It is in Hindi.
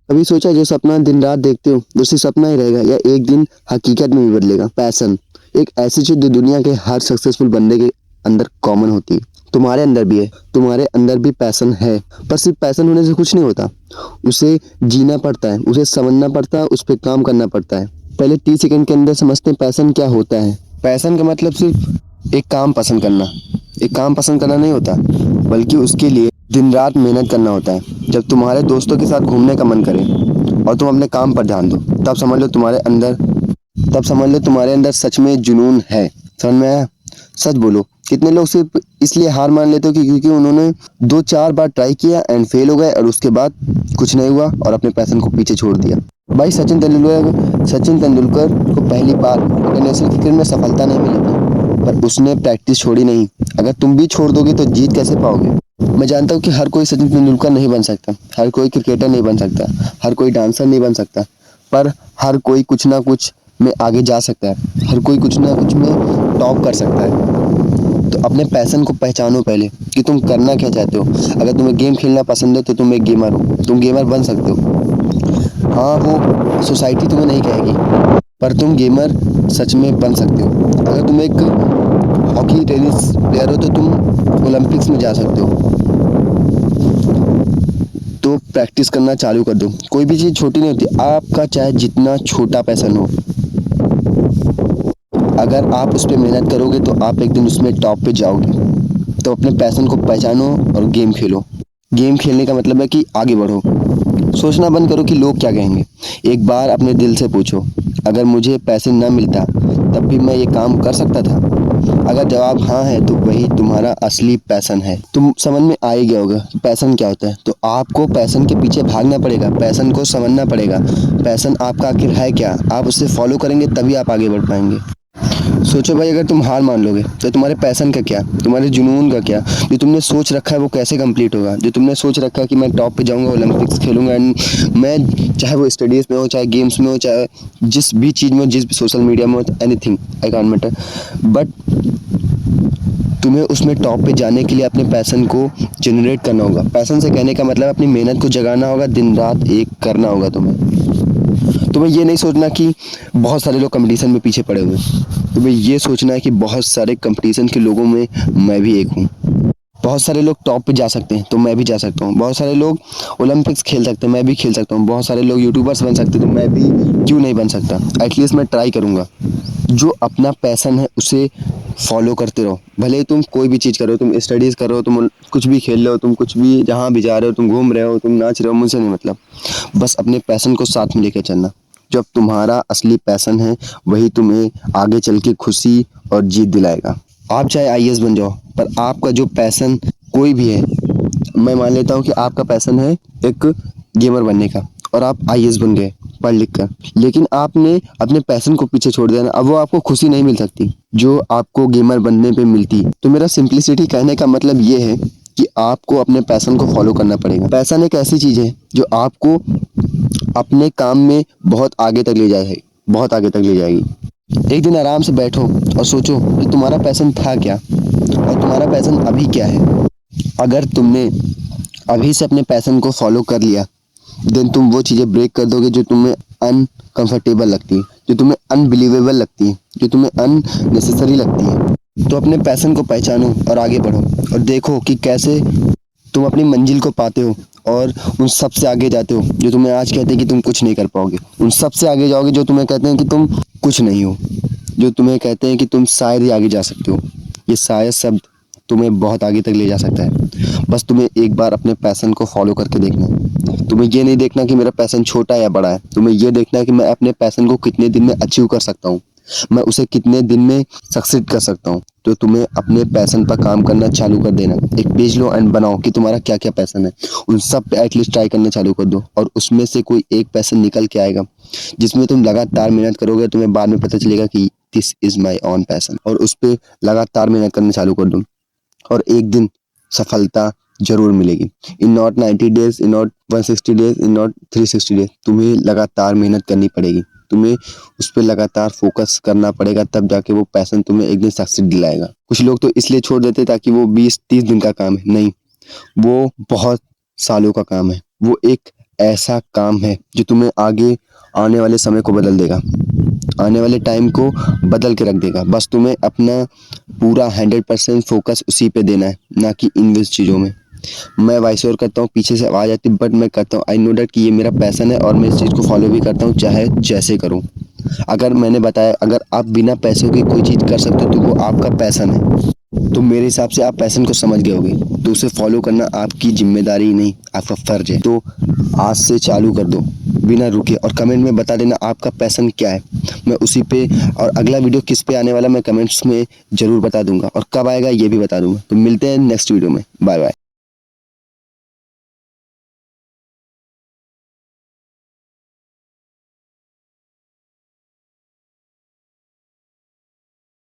कभी सोचा जो सपना दिन रात देखते हो वो सिर्फ सपना ही रहेगा या एक दिन हकीकत में भी बदलेगा? पैशन एक ऐसी चीज जो दुनिया के हर सक्सेसफुल बंदे के अंदर कॉमन होती है। तुम्हारे अंदर भी है, तुम्हारे अंदर भी पैशन है। पर सिर्फ पैशन होने से कुछ नहीं होता, उसे जीना पड़ता है, उसे समझना पड़ता है, उस पर काम करना पड़ता है। पहले 30 सेकंड के अंदर समझते हैं पैशन क्या होता है। पैशन का मतलब सिर्फ एक काम पसंद करना, एक काम पसंद करना नहीं होता, बल्कि उसके लिए दिन रात मेहनत करना होता है। जब तुम्हारे दोस्तों के साथ घूमने का मन करे और तुम अपने काम पर ध्यान दो, तब समझ लो तुम्हारे अंदर सच में जुनून है। समझ में आया? सच बोलो, कितने लोग सिर्फ इसलिए हार मान लेते हो कि क्योंकि उन्होंने 2-4 बार ट्राई किया एंड फेल हो गए और उसके बाद कुछ नहीं हुआ और अपने पैशन को पीछे छोड़ दिया। भाई सचिन तेंदुलकर को पहली बार इंटरनेशनल क्रिकेट में सफलता नहीं मिली थी, पर उसने प्रैक्टिस छोड़ी नहीं। अगर तुम भी छोड़ दोगे तो जीत कैसे पाओगे? मैं जानता हूँ कि हर कोई सचिन तेंदुलकर नहीं बन सकता, हर कोई क्रिकेटर नहीं बन सकता, हर कोई डांसर नहीं बन सकता, पर हर कोई कुछ ना कुछ में आगे जा सकता है, हर कोई कुछ ना कुछ में टॉप कर सकता है। तो अपने पैशन को पहचानो पहले कि तुम करना क्या चाहते हो। अगर तुम्हें गेम खेलना पसंद है तो तुम एक गेमर हो, तुम गेमर बन सकते हो। हाँ, वो सोसाइटी तुम्हें नहीं कहेगी, पर तुम गेमर सच में बन सकते हो। अगर तुम एक हॉकी टेनिस प्लेयर हो तो तुम ओलंपिक्स में जा सकते हो। तो प्रैक्टिस करना चालू कर दो। कोई भी चीज़ छोटी नहीं होती, आपका चाहे जितना छोटा पैशन हो, अगर आप उस पर मेहनत करोगे तो आप एक दिन उसमें टॉप पे जाओगे। तो अपने पैशन को पहचानो और गेम खेलो। गेम खेलने का मतलब है कि आगे बढ़ो। सोचना बंद करो कि लोग क्या कहेंगे। एक बार अपने दिल से पूछो, अगर मुझे पैसे न मिलता तब भी मैं ये काम कर सकता था? अगर जवाब हाँ है तो वही तुम्हारा असली पैशन है। तुम समझ में आ ही गया होगा कि पैशन क्या होता है। तो आपको पैशन के पीछे भागना पड़ेगा, पैशन को समझना पड़ेगा। पैशन आपका आखिर है क्या, आप उसे फॉलो करेंगे तभी आप आगे बढ़ पाएंगे। सोचो भाई, अगर तुम हार मान लोगे तो तुम्हारे पैशन का क्या, तुम्हारे जुनून का क्या? जो तुमने सोच रखा है वो कैसे कंप्लीट होगा? जो तुमने सोच रखा है कि मैं टॉप पे जाऊंगा, ओलंपिक्स खेलूंगा एंड मैं, चाहे वो स्टडीज़ में हो, चाहे गेम्स में हो, चाहे जिस भी चीज़ में हो, जिस भी सोशल मीडिया में हो, anything I can't matter, but तुम्हें उसमें टॉप पे जाने के लिए अपने पैशन को जनरेट करना होगा। पैशन से कहने का मतलब अपनी मेहनत को जगाना होगा, दिन रात एक करना होगा तुम्हें ये नहीं सोचना कि बहुत सारे लोग कंपटीशन में पीछे पड़े हुए हैं। तुम्हें ये सोचना है कि बहुत सारे कंपटीशन के लोगों में मैं भी एक हूँ। बहुत सारे लोग टॉप पे जा सकते हैं तो मैं भी जा सकता हूँ। बहुत सारे लोग ओलंपिक्स खेल सकते हैं, मैं भी खेल सकता हूँ। बहुत सारे लोग यूट्यूबर्स बन सकते हैं तो मैं भी क्यों नहीं बन सकता? एटलीस्ट मैं ट्राई करूँगा। जो अपना पैशन है उसे फॉलो करते रहो। भले ही तुम कोई भी चीज़ कर रहे हो, तुम स्टडीज़ कर रहे हो, तुम कुछ भी खेल रहे हो, तुम कुछ भी जहाँ भी जा रहे हो, तुम घूम रहे हो, तुम नाच रहे हो, मुझसे नहीं मतलब। बस अपने पैशन को साथ में लेकर चलना। जब तुम्हारा असली पैशन है वही तुम्हें आगे चल के खुशी और जीत दिलाएगा। आप चाहे आईएएस बन जाओ, पर आपका जो पैशन कोई भी है, मैं मान लेता हूँ कि आपका पैशन है एक गेमर बनने का और आप आईएएस बन गए पढ़ लिख कर, लेकिन आपने अपने पैशन को पीछे छोड़ दिया ना, अब वो आपको खुशी नहीं मिल सकती जो आपको गेमर बनने पे मिलती। तो मेरा सिंपलिसिटी कहने का मतलब ये है कि आपको अपने पैशन को फॉलो करना पड़ेगा। पैशन एक ऐसी चीज़ है जो आपको अपने काम में बहुत आगे तक ले जाए, बहुत आगे तक ले जाएगी। एक दिन आराम से बैठो और सोचो कि तुम्हारा पैशन था क्या और तुम्हारा पैशन अभी क्या है। अगर तुमने अभी से अपने पैशन को फॉलो कर लिया, देन तुम वो चीज़ें ब्रेक कर दोगे जो तुम्हें अनकंफर्टेबल लगती है, जो तुम्हें अनबिलीवेबल लगती है, जो तुम्हें अननेसेसरी लगती है। तो अपने पैशन को पहचानो और आगे बढ़ो और देखो कि कैसे तुम अपनी मंजिल को पाते हो और उन सब से आगे जाते हो जो तुम्हें आज कहते हैं कि तुम कुछ नहीं कर पाओगे। उन सब से आगे जाओगे जो तुम्हें कहते हैं कि तुम कुछ नहीं हो, जो तुम्हें कहते हैं कि तुम शायद ही आगे जा सकते हो। ये शायद शब्द तुम्हें बहुत आगे तक ले जा सकता है। बस तुम्हें एक बार अपने पैशन को फॉलो करके देखना है। तुम्हें ये नहीं देखना कि मेरा पैशन छोटा या बड़ा है, तुम्हें ये देखना है कि मैं अपने पैशन को कितने दिन में अचीव कर सकता हूँ, मैं उसे कितने दिन में सक्सेस कर सकता हूँ। तो तुम्हें अपने पैशन पर काम करना चालू कर देना। एक पेज लो एंड बनाओ कि तुम्हारा क्या क्या पैशन है, उन सब पे एटलीस्ट ट्राई करना चालू कर दो और उसमें से कोई एक पैशन निकल के आएगा जिसमें तुम लगातार मेहनत करोगे। तुम्हें बाद में पता चलेगा कि this is my on passion, और उस पर लगातार मेहनत करना चालू कर दो और एक दिन सफलता जरूर मिलेगी। In not 90 days, in not 160 days, in not 360 days. तुम्हें लगातार मेहनत करनी पड़ेगी, तुम्हें उस पर लगातार फोकस करना पड़ेगा, तब जाके वो पैशन तुम्हें एक दिन सक्सेस दिलाएगा। कुछ लोग तो इसलिए छोड़ देते ताकि वो 20-30 दिन का काम है, नहीं, वो बहुत सालों का काम है। वो एक ऐसा काम है जो तुम्हें आगे आने वाले समय को बदल देगा, आने वाले टाइम को बदल के रख देगा। बस तुम्हें अपना पूरा 100% फोकस उसी पे देना है, ना कि इन वेस्ट चीज़ों में। मैं वॉइस ओवर करता हूँ, पीछे से आवाज़ आती है, बट मैं करता हूँ। आई नो डैट कि ये मेरा पैशन है और मैं इस चीज़ को फॉलो भी करता हूँ, चाहे जैसे करूँ। अगर मैंने बताया, अगर आप बिना पैसों की कोई चीज़ कर सकते हो तो वो आपका पैशन है। तो मेरे हिसाब से आप पैशन को समझ गए होगे, तो उसे फॉलो करना आपकी जिम्मेदारी नहीं, आपका फ़र्ज है। तो आज से चालू कर दो बिना रुके, और कमेंट में बता देना आपका पैशन क्या है। मैं उसी पे, और अगला वीडियो किस पे आने वाला मैं कमेंट्स में ज़रूर बता दूंगा, और कब आएगा ये भी बता दूंगा। तो मिलते हैं नेक्स्ट वीडियो में। Bye bye.